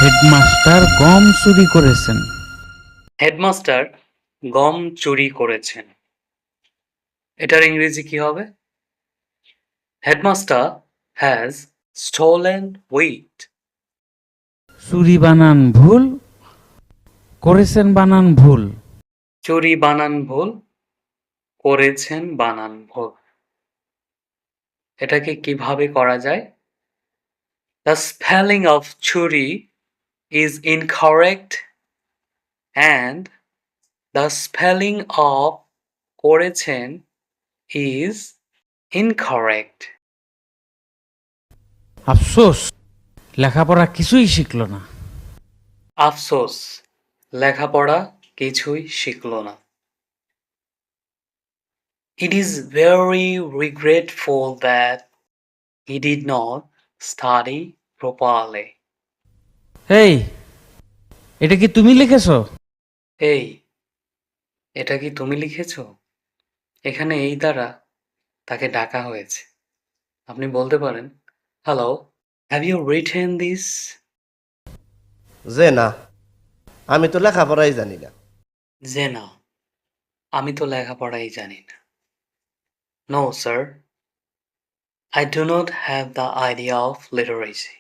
Headmaster গম চুরি করেছেন। হেডমাস্টার গম চুরি করেছেন। এটার ইংরেজি কি হবে? Headmaster has stolen wheat. চুরি বানান ভুল, করেছেন বানান ভুল। চুরি বানান ভুল, করেছেন বানান ভুল। এটাকে কিভাবে করা যায়? The spelling of churi is incorrect and the spelling of করেছেন is incorrect. আফসোস, লেখাপড়া কিছুই শিখল না। আফসোস, লেখাপড়া কিছুই শিখল না। It is very regretful that he did not study properly. এই, এটা কি তুমি লিখেছো? এই, এটা কি তুমি লিখেছো? এখানে এই দ্বারা তাকে ডাকা হয়েছে। আপনি বলতে পারেন, hello, have you written this? যে না, আমি তো লেখাপড়াই জানি না। যে না, আমি তো লেখাপড়াই জানি না। No sir, I do not have the idea of literacy.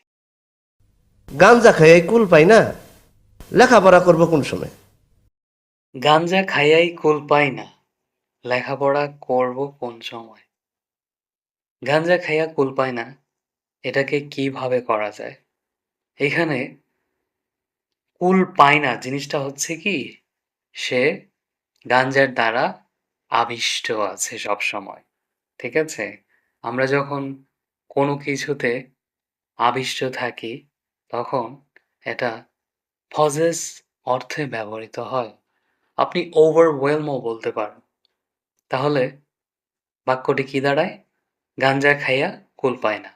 গাঞ্জা খাইয়াই কুল পাই না, লেখাপড়া করব কোন সময়? গাঞ্জা খাইয়াই কুল পাই না, লেখাপড়া করব কোন সময়? গাঞ্জা খাইয়া কুল পাই না, এটাকে কিভাবে করা যায়? এখানে কুল পায় না জিনিসটা হচ্ছে কি, সে গাঞ্জার দ্বারা আবিষ্ট আছে সব সময়। ঠিক আছে? আমরা যখন কোনো কিছুতে আবিষ্ট থাকি তখন এটা পজেস অর্থে ব্যবহৃত হয়। আপনি ওভারওয়েলমও বলতে পারেন। তাহলে বাক্যটি কি দাঁড়ায়? গাঞ্জা খাইয়া কুল পায় না।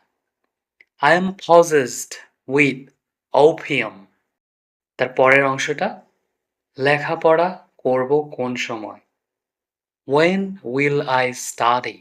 I am possessed with opium. তার পরের অংশটা, লেখাপড়া করব কোন সময়? When will I study?